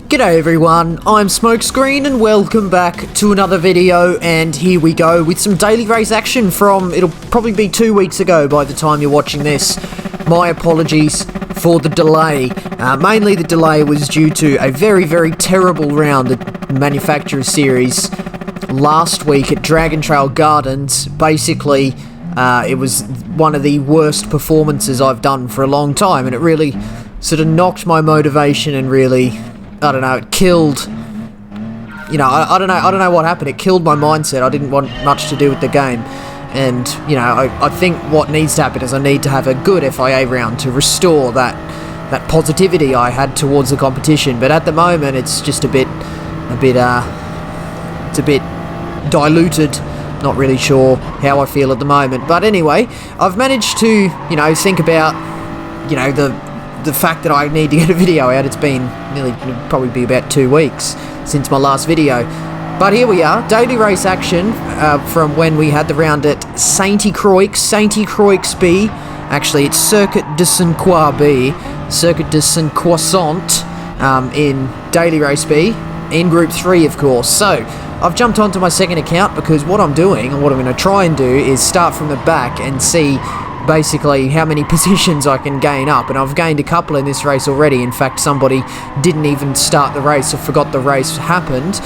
G'day everyone, I'm Smokescreen and welcome back to another video, and here we go with some daily race action from, it'll probably be 2 weeks ago by the time you're watching this. My apologies for the delay. Mainly the delay was due to a very terrible round at Manufacturer Series last week at Dragon Trail Gardens. Basically, it was one of the worst performances I've done for a long time, and it really sort of knocked my motivation and really, I don't know, it killed, you know, I don't know what happened. It killed my mindset. I didn't want much to do with the game. And, you know, I think what needs to happen is I need to have a good FIA round to restore that positivity I had towards the competition. But at the moment, it's just it's a bit diluted. Not really sure how I feel at the moment. But anyway, I've managed to, you know, think about, you know, the fact that I need to get a video out. It's been probably be about 2 weeks since my last video. But here we are, daily race action from when we had the round at Sainte-Croix B. Actually, it's Circuit de Sainte-Croix B, Circuit de Sainte-Croissant in daily race B, in Group 3, of course. So, I've jumped onto my second account because what I'm doing, and what I'm going to try and do, is start from the back and see basically how many positions I can gain up, and I've gained a couple in this race already. In fact, somebody didn't even start the race or forgot the race happened,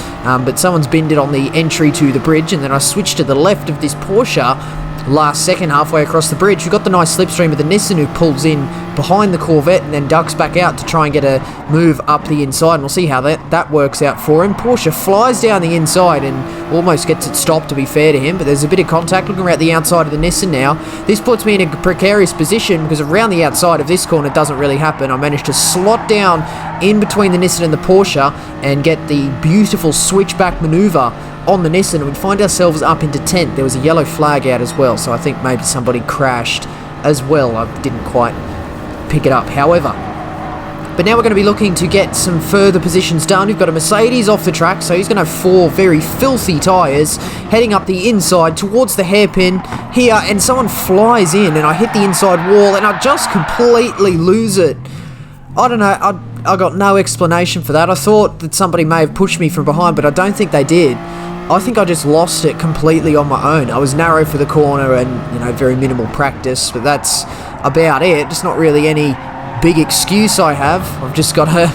but someone's binned it on the entry to the bridge, and then I switched to the left of this Porsche last second, halfway across the bridge. We've got the nice slipstream of the Nissan, who pulls in behind the Corvette and then ducks back out to try and get a move up the inside, and we'll see how that works out for him. Porsche flies down the inside and almost gets it stopped, to be fair to him, but there's a bit of contact looking around the outside of the Nissan now. This puts me in a precarious position because around the outside of this corner it doesn't really happen. I managed to slot down in between the Nissan and the Porsche and get the beautiful switchback maneuver on the Nissan, and we find ourselves up into 10th. There was a yellow flag out as well, so I think maybe somebody crashed as well. I didn't quite pick it up, however. But now we're going to be looking to get some further positions done. We've got a Mercedes off the track, so he's going to have 4 very filthy tyres heading up the inside towards the hairpin here, and someone flies in and I hit the inside wall and I just completely lose it. I don't know, I got no explanation for that. I thought that somebody may have pushed me from behind, but I don't think they did. I think I just lost it completely on my own. I was narrow for the corner and, you know, very minimal practice, but that's about it. Just not really any big excuse I have. I've just got to,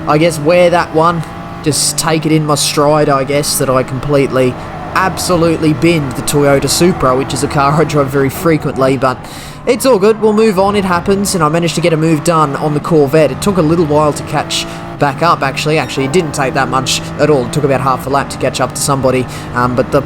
I guess, wear that one. Just take it in my stride, I guess, that I completely, absolutely binned the Toyota Supra, which is a car I drive very frequently, but it's all good. We'll move on. It happens, and I managed to get a move done on the Corvette. It took a little while to catch back up, actually. It didn't take that much at all. It took about half a lap to catch up to somebody, but a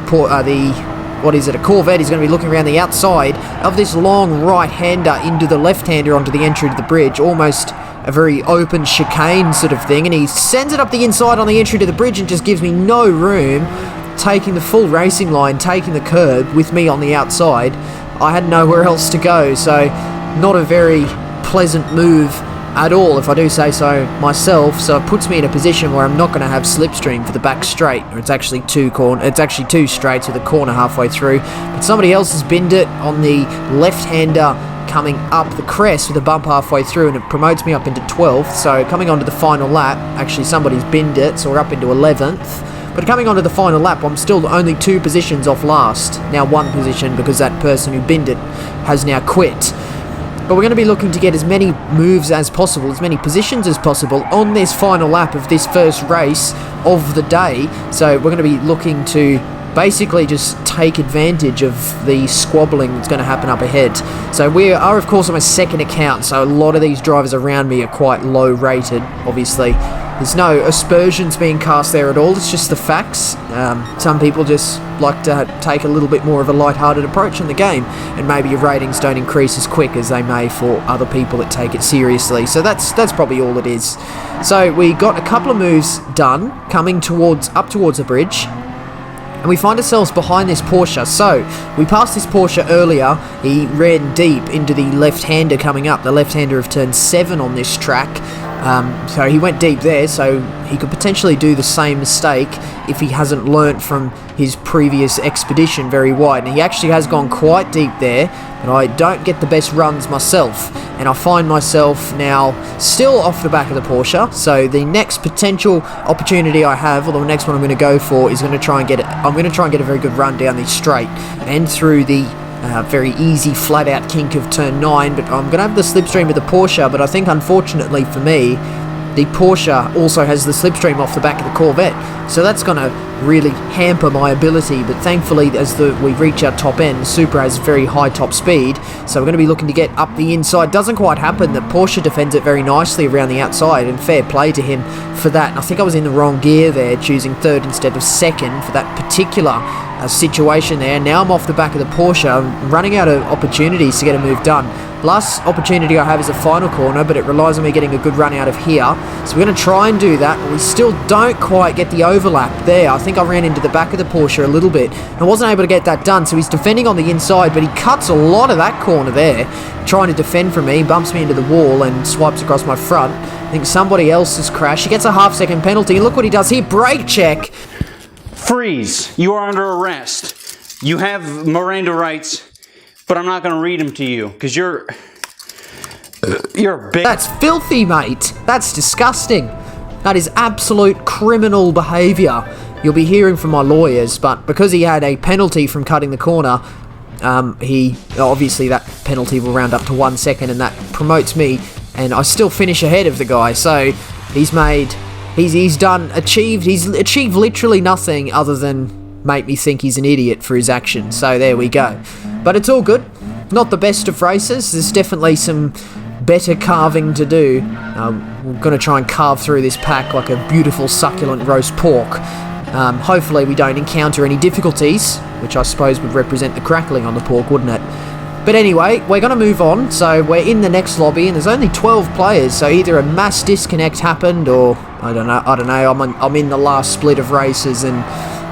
Corvette is going to be looking around the outside of this long right-hander into the left-hander onto the entry to the bridge, almost a very open chicane sort of thing, and he sends it up the inside on the entry to the bridge and just gives me no room, taking the full racing line, taking the curb with me on the outside. I had nowhere else to go, so not a very pleasant move at all, if I do say so myself. So it puts me in a position where I'm not going to have slipstream for the back straight, or it's actually two straights with a corner halfway through. But somebody else has binned it on the left-hander coming up the crest with a bump halfway through, and it promotes me up into 12th. So coming onto the final lap, actually somebody's binned it, so we're up into 11th. But coming onto the final lap, I'm still only 2 positions off last. Now 1 position, because that person who binned it has now quit. But we're going to be looking to get as many moves as possible, as many positions as possible on this final lap of this first race of the day. So we're going to be looking to basically just take advantage of the squabbling that's going to happen up ahead. So we are, of course, on my second account, so a lot of these drivers around me are quite low rated, obviously. There's no aspersions being cast there at all, it's just the facts. Some people just like to take a little bit more of a light-hearted approach in the game, and maybe your ratings don't increase as quick as they may for other people that take it seriously. So that's probably all it is. So we got a couple of moves done, coming up towards the bridge, and we find ourselves behind this Porsche. So we passed this Porsche earlier. He ran deep into the left-hander coming up, the left-hander of turn 7 on this track. So he went deep there, so he could potentially do the same mistake if he hasn't learnt from his previous expedition very wide. And he actually has gone quite deep there, but I don't get the best runs myself. and I find myself now still off the back of the Porsche. So the next potential opportunity I have, or the next one I'm going to go for, is I'm going to try and get a very good run down the straight and through the very easy flat out kink of turn 9, but I'm going to have the slipstream with the Porsche. But I think unfortunately for me, the Porsche also has the slipstream off the back of the Corvette, so that's going to really hamper my ability. But thankfully, as we reach our top end, the Supra has very high top speed, so we're going to be looking to get up the inside. Doesn't quite happen. The Porsche defends it very nicely around the outside, and fair play to him for that. And I think I was in the wrong gear there, choosing third instead of second for that particular situation there. Now I'm off the back of the Porsche. I'm running out of opportunities to get a move done. Last opportunity I have is a final corner, but it relies on me getting a good run out of here. So we're going to try and do that, but we still don't quite get the overlap there. I think I ran into the back of the Porsche a little bit. I wasn't able to get that done, so he's defending on the inside, but he cuts a lot of that corner there, trying to defend from me, bumps me into the wall and swipes across my front. I think somebody else has crashed. He gets a half-second penalty, and look what he does here. Brake check. Freeze. You are under arrest. You have Miranda rights, but I'm not going to read them to you because you're a bitch. That's filthy, mate. That's disgusting. That is absolute criminal behaviour. You'll be hearing from my lawyers, but because he had a penalty from cutting the corner, obviously that penalty will round up to 1 second, and that promotes me, and I still finish ahead of the guy. So he's achieved literally nothing other than make me think he's an idiot for his actions. So there we go. But it's all good. Not the best of races. There's definitely some better carving to do. We're going to try and carve through this pack like a beautiful succulent roast pork. Hopefully we don't encounter any difficulties, which I suppose would represent the crackling on the pork, wouldn't it? But anyway, we're going to move on. So we're in the next lobby, and there's only 12 players. So either a mass disconnect happened, or I don't know. I'm in the last split of races, and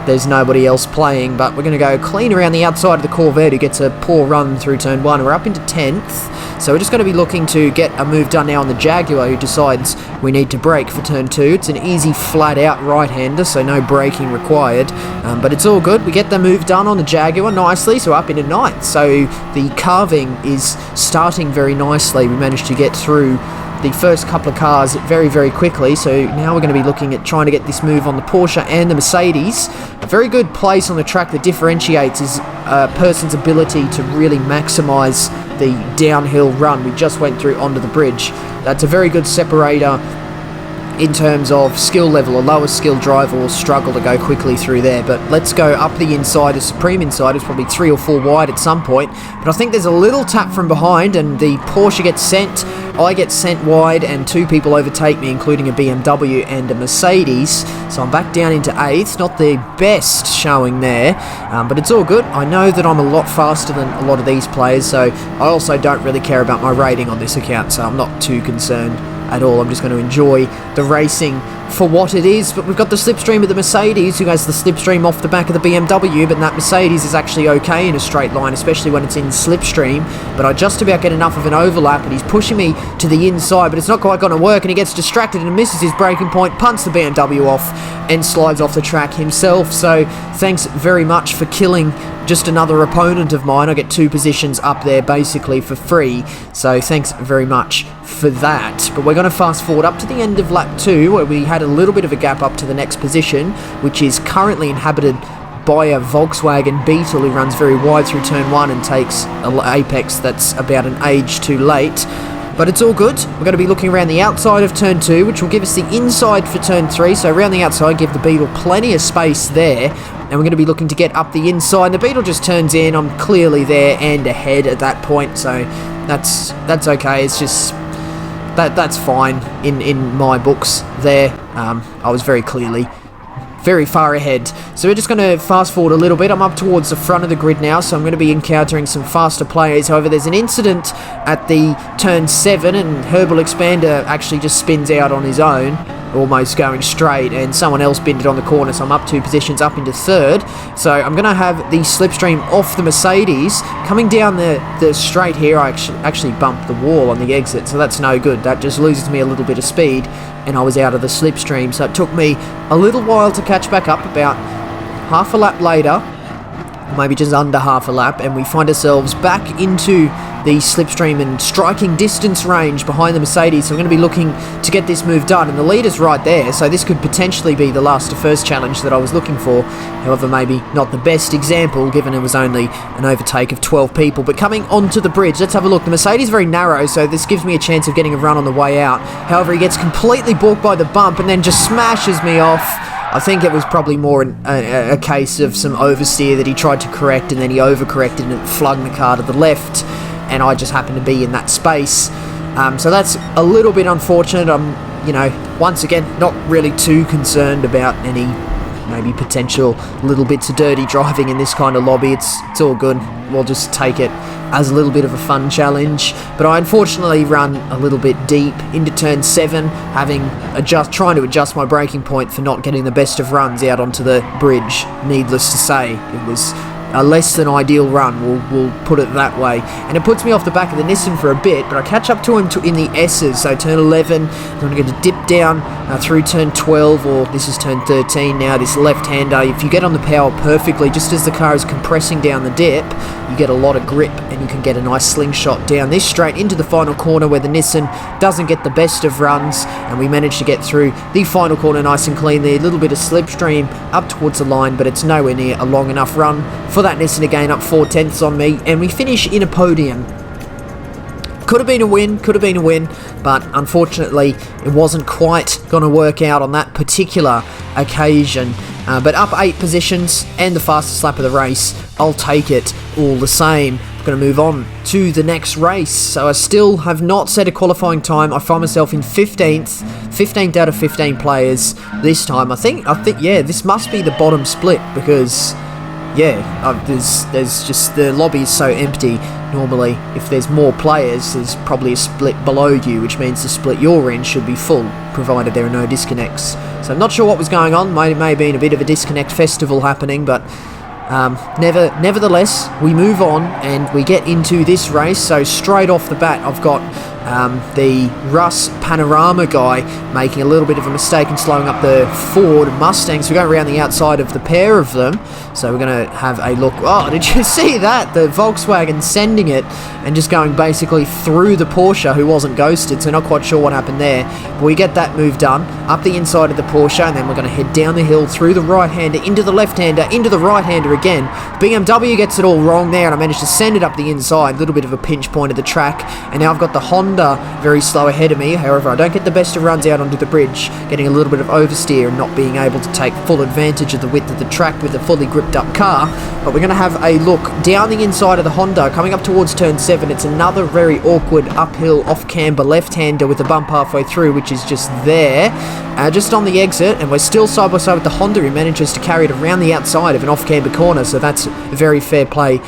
there's nobody else playing. But we're going to go clean around the outside of the Corvette, who gets a poor run through turn 1. We're up into 10th. So we're just going to be looking to get a move done now on the Jaguar, who decides we need to brake for turn 2. It's an easy flat-out right-hander, so no braking required. But it's all good. We get the move done on the Jaguar nicely, so up into 9th. So the carving is starting very nicely. We managed to get through the first couple of cars very, very quickly. So now we're going to be looking at trying to get this move on the Porsche and the Mercedes. A very good place on the track that differentiates is a person's ability to really maximise the downhill run we just went through onto the bridge. That's a very good separator in terms of skill level. A lower skill driver will struggle to go quickly through there. But let's go up the inside. The Supreme inside is probably 3 or 4 wide at some point, but I think there's a little tap from behind, and the Porsche gets sent. I get sent wide, and 2 people overtake me, including a BMW and a Mercedes. So I'm back down into 8th. Not the best showing there, but it's all good. I know that I'm a lot faster than a lot of these players, so I also don't really care about my rating on this account, so I'm not too concerned at all. I'm just going to enjoy the racing for what it is. But we've got the slipstream of the Mercedes, who has the slipstream off the back of the BMW, but that Mercedes is actually okay in a straight line, especially when it's in slipstream. But I just about get enough of an overlap, and he's pushing me to the inside, but it's not quite going to work, and he gets distracted and misses his braking point, punts the BMW off, and slides off the track himself. So thanks very much for killing just another opponent of mine. I get 2 positions up there basically for free, so thanks very much for that. But we're going to fast forward up to the end of lap 2, where we had a little bit of a gap up to the next position, which is currently inhabited by a Volkswagen Beetle, who runs very wide through turn 1 and takes an apex that's about an age too late. But it's all good. We're going to be looking around the outside of turn 2, which will give us the inside for turn 3. So around the outside, give the Beetle plenty of space there. And we're going to be looking to get up the inside. The Beetle just turns in. I'm clearly there and ahead at that point. So that's okay. It's just that's fine in my books there. I was very clearly very far ahead. So we're just going to fast forward a little bit. I'm up towards the front of the grid now, so I'm going to be encountering some faster players. However, there's an incident at the turn 7, and Herbal Expander actually just spins out on his own, almost going straight, and someone else binned it on the corner, so I'm up 2 positions, up into 3rd. So I'm going to have the slipstream off the Mercedes. Coming down the straight here, I actually bumped the wall on the exit, so that's no good. That just loses me a little bit of speed, and I was out of the slipstream. So it took me a little while to catch back up. About half a lap later, maybe just under half a lap, and we find ourselves back into the slipstream and striking distance range behind the Mercedes, so I'm going to be looking to get this move done, and the leader's right there, so this could potentially be the last to first challenge that I was looking for. However, maybe not the best example, given it was only an overtake of 12 people. But coming onto the bridge, let's have a look. The Mercedes is very narrow, so this gives me a chance of getting a run on the way out. However, he gets completely balked by the bump and then just smashes me off. I think it was probably more a case of some oversteer that he tried to correct, and then he overcorrected and it flung the car to the left, and I just happened to be in that space. So that's a little bit unfortunate. I'm, once again, not really too concerned about any maybe potential little bits of dirty driving in this kind of lobby. It's all good. We'll just take it as a little bit of a fun challenge. But I unfortunately run a little bit deep into turn 7, trying to adjust my braking point for not getting the best of runs out onto the bridge. Needless to say, it was a less than ideal run, we'll put it that way. And it puts me off the back of the Nissan for a bit, but I catch up to him in the S's, so turn 11, I'm going to get a dip down through turn 12, or this is turn 13 now, this left-hander. If you get on the power perfectly, just as the car is compressing down the dip, you get a lot of grip, and you can get a nice slingshot down this straight into the final corner where the Nissan doesn't get the best of runs, and we manage to get through the final corner nice and cleanly. A little bit of slipstream up towards the line, but it's nowhere near a long enough run for that Nissan to gain up 4/10 on me, and we finish in a podium. Could have been a win, but unfortunately it wasn't quite going to work out on that particular occasion. But up 8 positions and the fastest lap of the race, I'll take it all the same. I'm going to move on to the next race. So I still have not set a qualifying time. I find myself in 15th out of 15 players this time. I think yeah, this must be the bottom split, because there's just, the lobby is so empty. Normally, if there's more players, there's probably a split below you, which means the split you're in should be full, provided there are no disconnects. So I'm not sure what was going on. May have been a bit of a disconnect festival happening, but nevertheless, we move on and we get into this race. So straight off the bat, I've got the Russ Panorama guy making a little bit of a mistake and slowing up the Ford Mustang. So we're going around the outside of the pair of them. So we're going to have a look. Oh, did you see that? The Volkswagen sending it and just going basically through the Porsche, who wasn't ghosted. So not quite sure what happened there. But we get that move done up the inside of the Porsche, and then we're going to head down the hill through the right-hander, into the left-hander, into the right-hander again. BMW gets it all wrong there, and I managed to send it up the inside. A little bit of a pinch point of the track. And now I've got the Honda very slow ahead of me. However, I don't get the best of runs out onto the bridge, getting a little bit of oversteer and not being able to take full advantage of the width of the track with a fully gripped up car. But we're going to have a look down the inside of the Honda, coming up towards turn 7. It's another very awkward uphill off-camber left-hander with a bump halfway through, which is just there, just on the exit, and we're still side by side with the Honda, who manages to carry it around the outside of an off-camber corner, so that's very fair play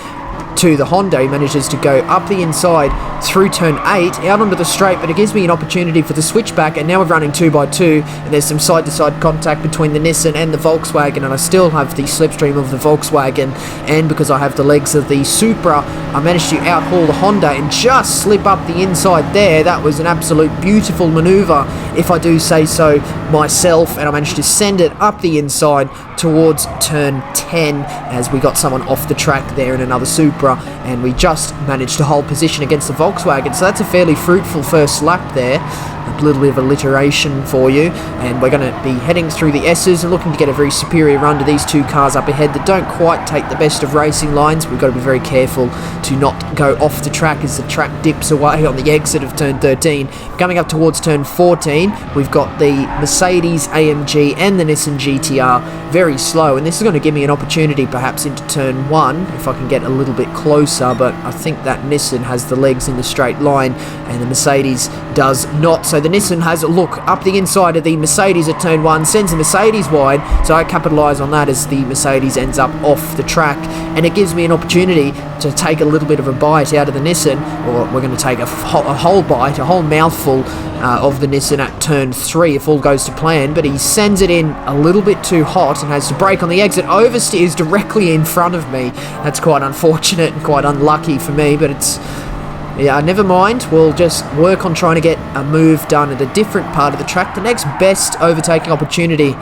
to the Honda. He manages to go up the inside through turn 8 out onto the straight, but it gives me an opportunity for the switchback, and now we're running 2x2, and there's some side-to-side contact between the Nissan and the Volkswagen, and I still have the slipstream of the Volkswagen, and because I have the legs of the Supra, I managed to outhaul the Honda and just slip up the inside there. That was an absolute beautiful maneuver, if I do say so myself, and I managed to send it up the inside towards turn 10 as we got someone off the track there in another Supra, and we just managed to hold position against the Volkswagen. So that's a fairly fruitful first lap there. A little bit of alliteration for you, and we're going to be heading through the S's and looking to get a very superior run to these two cars up ahead that don't quite take the best of racing lines. We've got to be very careful to not go off the track as the track dips away on the exit of turn 13. Coming up towards turn 14, we've got the Mercedes AMG and the Nissan GTR very slow, and this is going to give me an opportunity perhaps into turn 1 if I can get a little bit closer, but I think that Nissan has the legs in the straight line and the Mercedes does not. So the Nissan has a look up the inside of the Mercedes at turn 1, sends the Mercedes wide, so I capitalise on that as the Mercedes ends up off the track, and it gives me an opportunity to take a little bit of a bite out of the Nissan, or we're going to take a whole bite, a whole mouthful of the Nissan at turn 3 if all goes to plan, but he sends it in a little bit too hot and has to brake on the exit, oversteers directly in front of me. That's quite unfortunate and quite unlucky for me, but it's... yeah, never mind. We'll just work on trying to get a move done at a different part of the track. The next best overtaking opportunity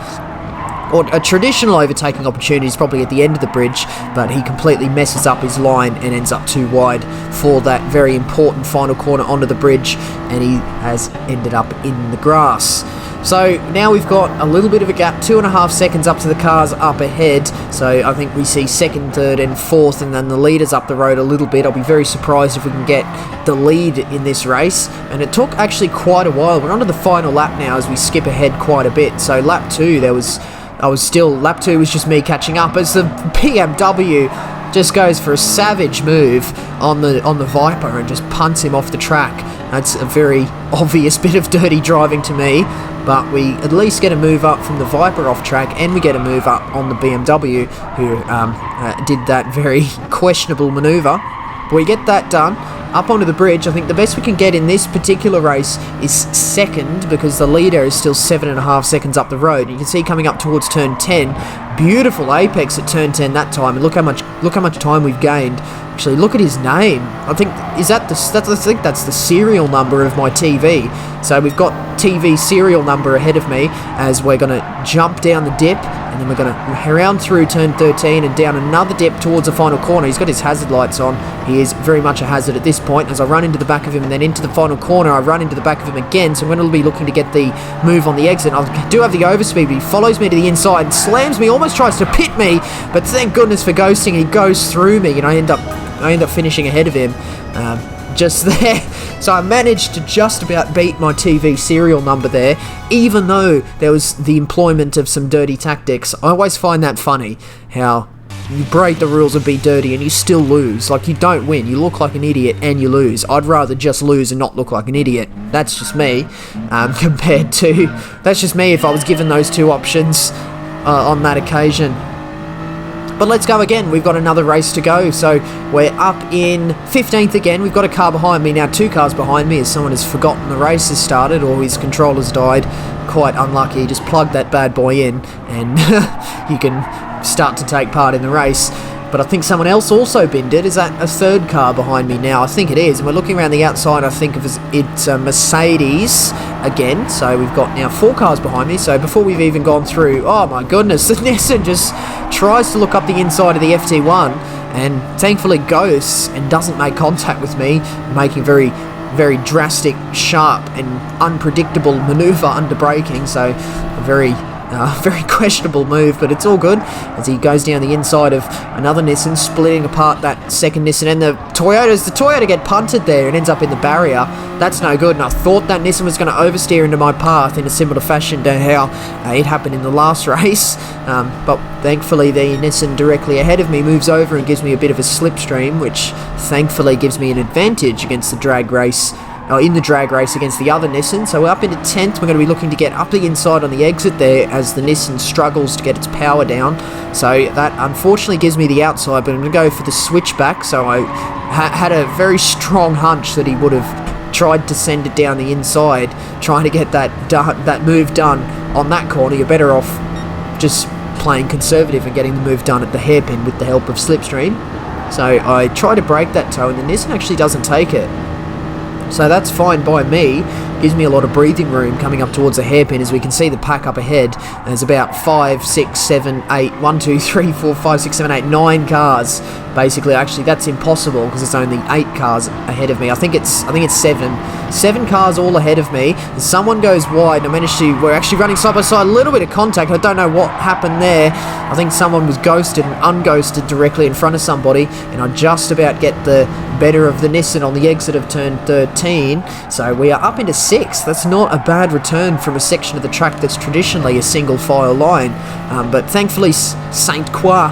or a traditional overtaking opportunity is probably at the end of the bridge, but he completely messes up his line and ends up too wide for that very important final corner onto the bridge, and he has ended up in the grass. So now we've got a little bit of a gap, 2.5 seconds up to the cars up ahead. So I think we see second, third and fourth, and then the leaders up the road a little bit. I'll be very surprised if we can get the lead in this race. And it took actually quite a while. We're onto the final lap now as we skip ahead quite a bit. So lap 2, lap 2 was just me catching up as the BMW just goes for a savage move on the Viper and just punts him off the track. That's a very obvious bit of dirty driving to me, but we at least get a move up from the Viper off track, and we get a move up on the BMW, who did that very questionable manoeuvre. But we get that done, up onto the bridge. I think the best we can get in this particular race is second, because the leader is still 7.5 seconds up the road. You can see coming up towards turn 10, beautiful apex at turn 10 that time, and look how much time we've gained. Actually, look at his name. I think that's the serial number of my TV. So we've got TV serial number ahead of me as we're going to jump down the dip, and then we're going to around through turn 13 and down another dip towards the final corner. He's got his hazard lights on. He is very much a hazard at this point. As I run into the back of him and then into the final corner, I run into the back of him again. So I'm going to be looking to get the move on the exit. I do have the overspeed, but he follows me to the inside and slams me, almost tries to pit me, but thank goodness for ghosting. He goes through me, and I end up finishing ahead of him just there. So I managed to just about beat my TV serial number there, even though there was the employment of some dirty tactics. I always find that funny, how you break the rules and be dirty and you still lose. Like, you don't win, you look like an idiot and you lose. I'd rather just lose and not look like an idiot. That's just me, that's just me if I was given those two options on that occasion. But let's go again. We've got another race to go. So we're up in 15th again. We've got a car behind me now, 2 cars behind me, as someone has forgotten the race has started or his controller's died. Quite unlucky. Just plug that bad boy in and you can start to take part in the race. But I think someone else also binned it. Is that a 3rd car behind me now? I think it is. And we're looking around the outside. I think it's a Mercedes again. So we've got now 4 cars behind me. So before we've even gone through, oh my goodness, the Nissan just tries to look up the inside of the FT1 and thankfully ghosts and doesn't make contact with me, making very, very drastic, sharp and unpredictable manoeuvre under braking. So a very questionable move, but it's all good as he goes down the inside of another Nissan, splitting apart that second Nissan, and the Toyota get punted there and ends up in the barrier. That's no good, and I thought that Nissan was going to oversteer into my path in a similar fashion to how it happened in the last race, but thankfully the Nissan directly ahead of me moves over and gives me a bit of a slipstream, which thankfully gives me an advantage against the drag race. In the drag race against the other Nissan. So we're up into 10th. We're going to be looking to get up the inside on the exit there as the Nissan struggles to get its power down. So that unfortunately gives me the outside, but I'm going to go for the switchback. So I had a very strong hunch that he would have tried to send it down the inside, trying to get that move done on that corner. You're better off just playing conservative and getting the move done at the hairpin with the help of slipstream. So I try to break that toe, and the Nissan actually doesn't take it. So that's fine by me. Gives me a lot of breathing room coming up towards the hairpin, as we can see the pack up ahead. There's about 5, 6, 7, 8, 1, 2, 3, 4, 5, 6, 7, 8, 9 cars. Basically, actually, that's impossible because it's only 8 cars ahead of me. I think it's 7. 7 cars all ahead of me. Someone goes wide, and we're actually running side by side. A little bit of contact. I don't know what happened there. I think someone was ghosted and unghosted directly in front of somebody, and I just about get the better of the Nissan on the exit of turn 13. So we are up into 6th. That's not a bad return from a section of the track that's traditionally a single file line. But thankfully, sainte-croix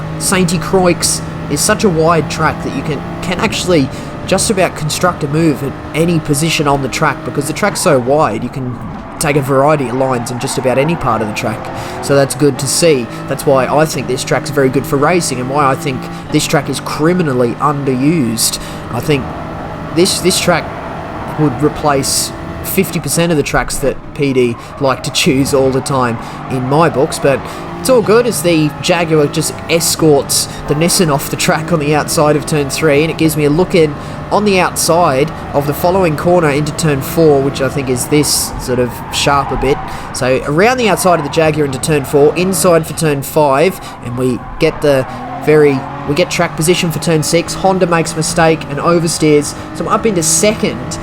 is such a wide track that you can actually just about construct a move at any position on the track, because the track's so wide you can take a variety of lines in just about any part of the track. So that's good to see. That's why I think this track's very good for racing, and why I think this track is criminally underused. I think this track would replace 50% of the tracks that PD like to choose all the time in my books, but it's all good as the Jaguar just escorts the Nissan off the track on the outside of turn 3, and it gives me a look in on the outside of the following corner into turn 4, which I think is this sort of sharper bit. So around the outside of the Jaguar into turn 4, inside for turn 5, and we get track position for turn 6. Honda makes a mistake and oversteers, so I'm up into second.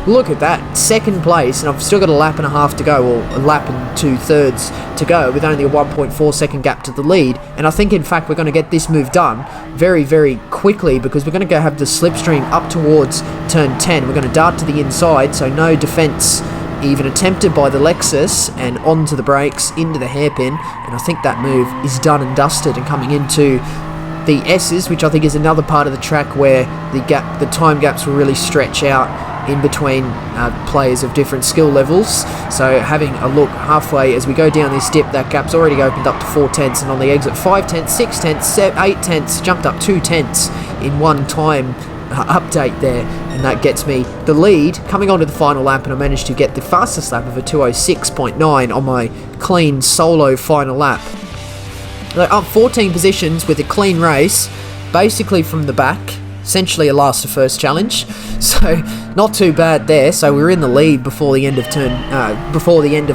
Look at that, second place, and I've still got a lap and a half to go, or a lap and 2/3 to go, with only a 1.4 second gap to the lead. And I think, in fact, we're going to get this move done very, very quickly, because we're going to go have the slipstream up towards turn 10. We're going to dart to the inside, so no defense even attempted by the Lexus, and onto the brakes, into the hairpin, and I think that move is done and dusted. And coming into the S's, which I think is another part of the track where the time gaps will really stretch out in between players of different skill levels. So having a look halfway as we go down this dip, that gap's already opened up to 4/10, and on the exit 5/10, 6/10, 8/10, jumped up 2/10 in one time update there, and that gets me the lead coming onto the final lap. And I managed to get the fastest lap of a 2:06.9 on my clean solo final lap. So up 14 positions with a clean race, basically from the back, essentially a last to first challenge, so not too bad there. So we're in the lead before the end of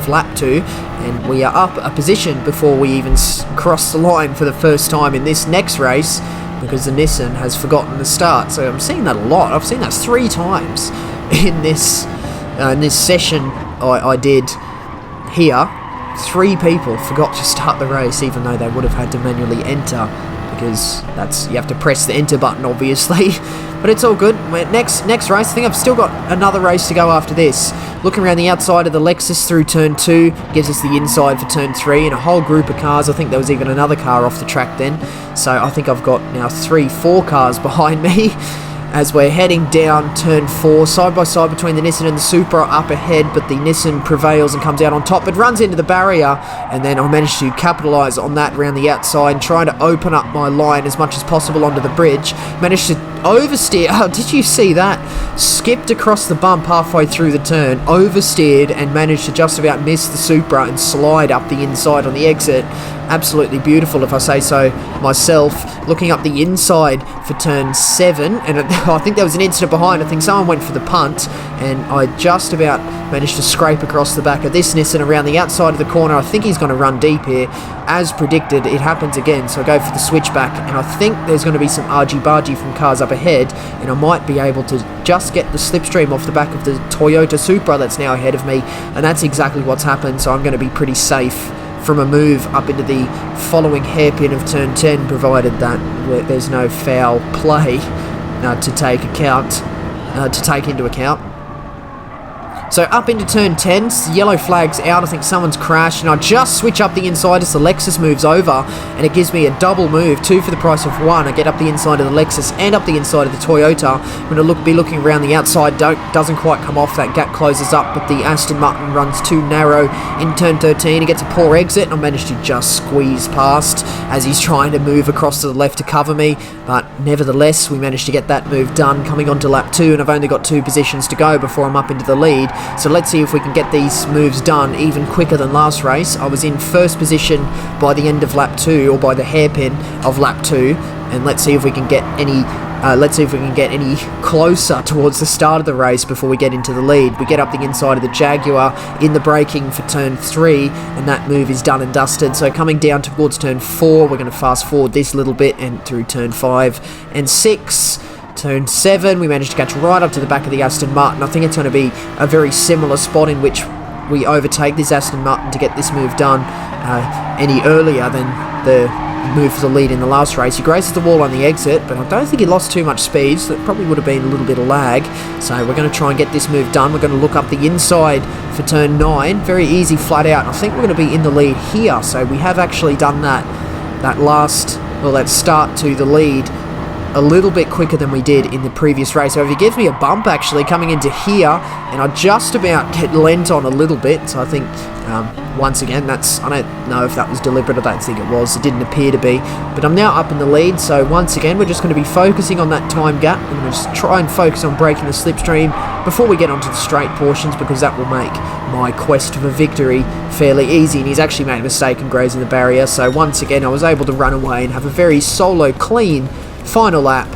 lap 2, and we are up a position before we even cross the line for the first time in this next race, because the Nissan has forgotten the start. So I'm seeing that a lot. I've seen that 3 times in this session I did here. 3 people forgot to start the race, even though they would have had to manually enter, because you have to press the enter button, obviously. But it's all good. Next race, I think I've still got another race to go after this. Looking around the outside of the Lexus through turn 2 gives us the inside for turn 3, and a whole group of cars. I think there was even another car off the track then. So I think I've got now 4 cars behind me as we're heading down turn 4, side by side between the Nissan and the Supra up ahead, but the Nissan prevails and comes out on top. It runs into the barrier, and then I managed to capitalise on that around the outside, trying to open up my line as much as possible onto the bridge. Managed to oversteer. Oh, did you see that? Skipped across the bump halfway through the turn, oversteered, and managed to just about miss the Supra and slide up the inside on the exit. Absolutely beautiful, if I say so myself. Looking up the inside for turn 7, and I think there was an incident behind. I think someone went for the punt, and I just about managed to scrape across the back of this Nissan around the outside of the corner. I think he's going to run deep here. As predicted, it happens again, so I go for the switchback, and I think there's going to be some argy-bargy from cars up ahead, and I might be able to just get the slipstream off the back of the Toyota Supra that's now ahead of me, and that's exactly what's happened. So I'm going to be pretty safe from a move up into the following hairpin of turn 10, provided that there's no foul play to take into account. So up into turn 10, the yellow flag's out. I think someone's crashed, and I just switch up the inside as the Lexus moves over, and it gives me a double move, 2 for the price of 1. I get up the inside of the Lexus and up the inside of the Toyota. I'm going to be looking around the outside, doesn't quite come off, that gap closes up, but the Aston Martin runs too narrow in turn 13. He gets a poor exit, and I managed to just squeeze past as he's trying to move across to the left to cover me, but nevertheless, we managed to get that move done coming on to lap 2, and I've only got 2 positions to go before I'm up into the lead. So let's see if we can get these moves done even quicker than last race. I was in first position by the end of lap 2, or by the hairpin of lap 2, and let's see if we can get any closer towards the start of the race before we get into the lead. We get up the inside of the Jaguar in the braking for turn 3, and that move is done and dusted. So coming down towards turn 4, we're going to fast forward this little bit, and through turn 5 and 6. Turn 7, we managed to catch right up to the back of the Aston Martin. I think it's going to be a very similar spot in which we overtake this Aston Martin to get this move done any earlier than the move for the lead in the last race. He graces the wall on the exit, but I don't think he lost too much speed, so it probably would have been a little bit of lag. So we're going to try and get this move done. We're going to look up the inside for turn 9. Very easy, flat out. I think we're going to be in the lead here, so we have actually done that start to the lead a little bit quicker than we did in the previous race. So if he gives me a bump actually coming into here, and I just about get lent on a little bit, so I think once again I don't know if that was deliberate. I don't think it was. It didn't appear to be, but I'm now up in the lead. So once again, we're just going to be focusing on that time gap. I'm going to just try and focus on breaking the slipstream before we get onto the straight portions, because that will make my quest for victory fairly easy. And he's actually made a mistake in grazing the barrier, so once again I was able to run away and have a very solo clean final lap,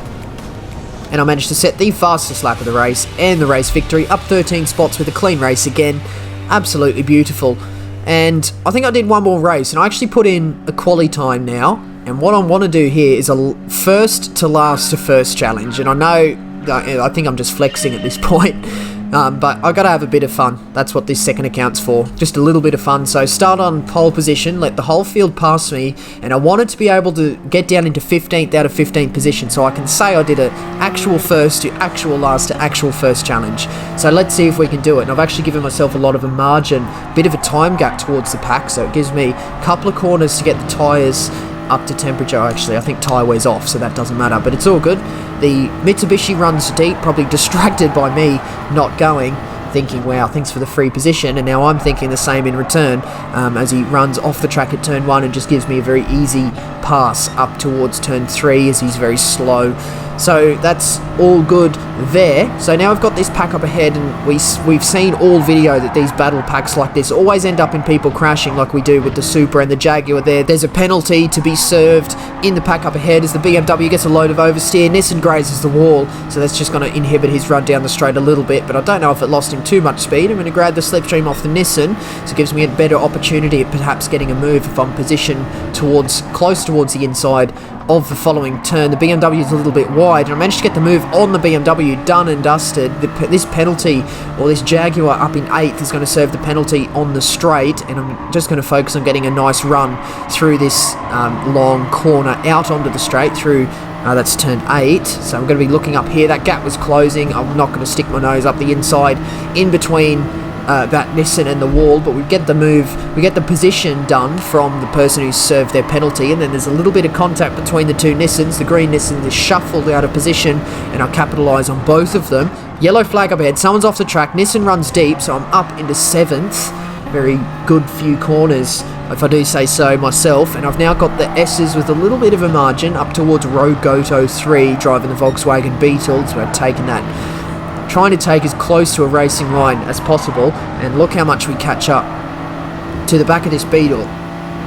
and I managed to set the fastest lap of the race and the race victory, up 13 spots with a clean race again. Absolutely beautiful. and I think I did one more race, and I actually put in a quali time now, and what I want to do here is a first to last to first challenge, and I know, I think I'm just flexing at this point, but I gotta have a bit of fun. That's what this second account's for, just a little bit of fun. So start on pole position, let the whole field pass me, and I wanted to be able to get down into 15th out of 15th position, so I can say I did an actual first to actual last to actual first challenge. So let's see if we can do it, and I've actually given myself a lot of a margin, bit of a time gap towards the pack, so it gives me a couple of corners to get the tyres up to temperature. Actually, I think tyre wears off, so that doesn't matter, but it's all good. The Mitsubishi runs deep, probably distracted by me not going, thinking, wow, thanks for the free position, and now I'm thinking the same in return, as he runs off the track at turn 1 and just gives me a very easy pass up towards turn 3 as he's very slow. So that's all good there. So now I've got this pack up ahead, and we've seen all video that these battle packs like this always end up in people crashing like we do with the Supra and the Jaguar there. There's a penalty to be served in the pack up ahead as the BMW gets a load of oversteer. Nissan grazes the wall, so that's just going to inhibit his run down the straight a little bit, but I don't know if it lost him too much speed. I'm going to grab the slipstream off the Nissan, so it gives me a better opportunity at perhaps getting a move if I'm positioned close towards the inside of the following turn. The BMW is a little bit wide, and I managed to get the move on the BMW done and dusted. This penalty, or this Jaguar up in 8th, is going to serve the penalty on the straight, and I'm just going to focus on getting a nice run through this long corner out onto the straight through that's turn 8, so I'm going to be looking up here. That gap was closing. I'm not going to stick my nose up the inside in between that Nissan and the wall, but we get the move, we get the position done from the person who served their penalty, and then there's a little bit of contact between the two Nissans. The green Nissan is shuffled out of position, and I capitalise on both of them. Yellow flag up ahead, someone's off the track, Nissan runs deep, so I'm up into 7th. Very good few corners, if I do say so myself, and I've now got the S's with a little bit of a margin up towards Road Goto 3, driving the Volkswagen Beetle, so I've taken that, trying to take as close to a racing line as possible, and look how much we catch up to the back of this Beetle.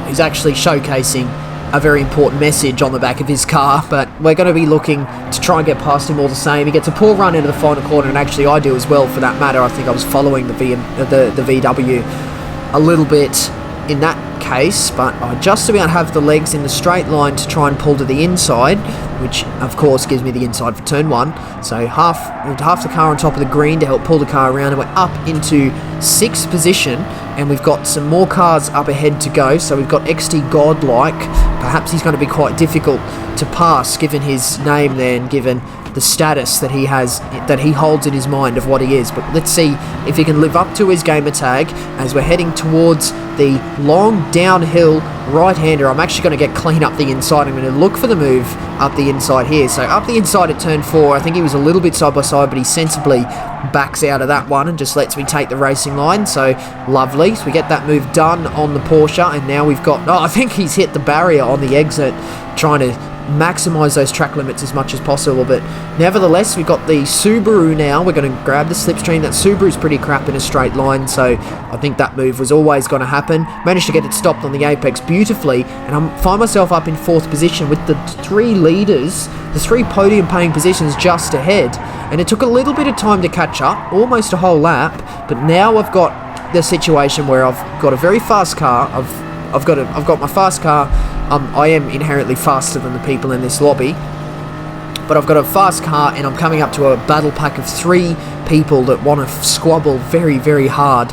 He's actually showcasing a very important message on the back of his car, but we're going to be looking to try and get past him all the same. He gets a poor run into the final corner, and actually I do as well for that matter. I think I was following the VW a little bit in that case, but I just about have the legs in the straight line to try and pull to the inside, which of course gives me the inside for turn 1. So half the car on top of the green to help pull the car around, and we're up into 6th position, and we've got some more cars up ahead to go. So we've got XT Godlike. Perhaps he's going to be quite difficult to pass given his name there and given the status that he has, that he holds in his mind of what he is. But let's see if he can live up to his gamer tag as we're heading towards the long downhill right-hander. I'm actually going to get clean up the inside. I'm going to look for the move up the inside here. So up the inside at turn 4, I think he was a little bit side by side, but he sensibly backs out of that one and just lets me take the racing line. So lovely. So we get that move done on the Porsche, and now we've got, I think he's hit the barrier on the exit, trying to maximize those track limits as much as possible. But nevertheless, we've got the Subaru now. We're going to grab the slipstream. That Subaru's pretty crap in a straight line, so I think that move was always going to happen. Managed to get it stopped on the apex beautifully, and I find myself up in 4th position with the 3 leaders, the 3 podium paying positions just ahead. And it took a little bit of time to catch up, almost a whole lap, but now I've got the situation where I've got a very fast car. I've got my fast car. I am inherently faster than the people in this lobby, but I've got a fast car, and I'm coming up to a battle pack of 3 people that want to squabble very, very hard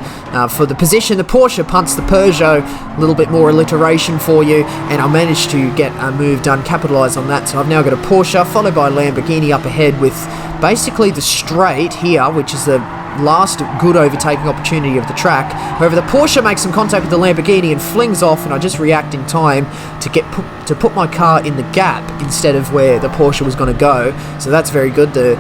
for the position. The Porsche punts the Peugeot, a little bit more alliteration for you, and I managed to get a move done, capitalise on that. So I've now got a Porsche, followed by a Lamborghini up ahead with basically the straight here, which is the last good overtaking opportunity of the track. However, the Porsche makes some contact with the Lamborghini and flings off, and I just react in time to put my car in the gap instead of where the Porsche was going to go. So that's very good. The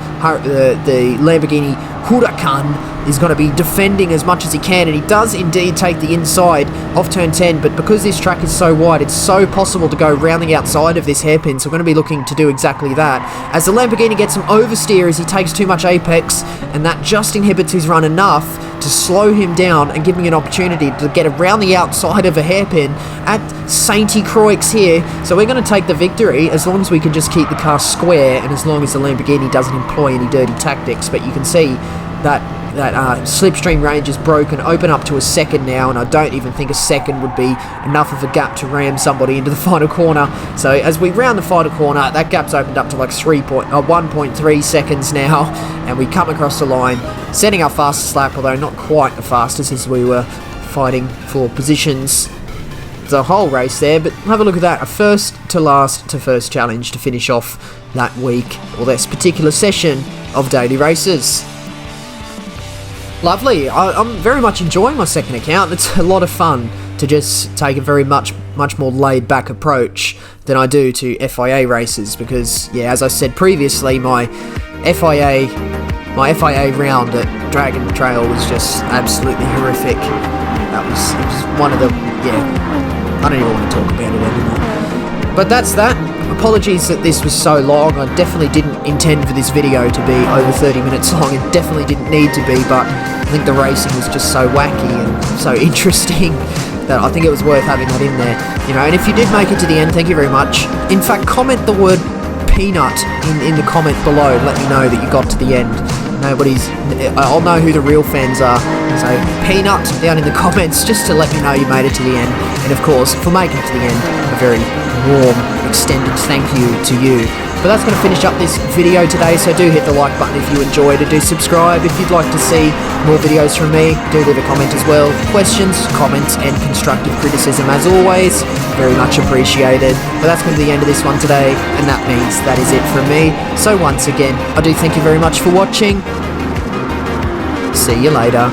Lamborghini Huracan is going to be defending as much as he can, and he does indeed take the inside off turn 10, but because this track is so wide, it's so possible to go round the outside of this hairpin, so we're going to be looking to do exactly that. As the Lamborghini gets some oversteer as he takes too much apex, and that just inhibits his run enough to slow him down and give me an opportunity to get around the outside of a hairpin at Sainte-Croix here. So we're going to take the victory as long as we can just keep the car square, and as long as the Lamborghini doesn't employ any dirty tactics. But you can see that that slipstream range is broken, open up to a second now, and I don't even think a second would be enough of a gap to ram somebody into the final corner. So as we round the final corner, that gap's opened up to like 1.3 seconds now, and we come across the line, setting our fastest lap, although not quite the fastest as we were fighting for positions the whole race there. But have a look at that, a first to last to first challenge to finish off that week, or this particular session of daily races. Lovely. I'm very much enjoying my second account. It's a lot of fun to just take a very much more laid back approach than I do to FIA races, because yeah, as I said previously, my FIA round at Dragon Trail was just absolutely horrific. It was one of the, yeah, I don't even want to talk about it anymore. But that's that. Apologies that this was so long. I definitely didn't intend for this video to be over 30 minutes long. It definitely didn't need to be, but I think the racing was just so wacky and so interesting that I think it was worth having that in there. You know, and if you did make it to the end, thank you very much. In fact, comment the word peanut in the comment below to let me know that you got to the end. I'll know who the real fans are. So peanut down in the comments just to let me know you made it to the end. And of course, for making it to the end, a very warm, extended thank you to you. But that's going to finish up this video today, so do hit the like button if you enjoyed it, do subscribe if you'd like to see more videos from me, do leave a comment as well. Questions, comments and constructive criticism as always, very much appreciated. But that's going to be the end of this one today, and that means that is it from me. So once again, I do thank you very much for watching. See you later.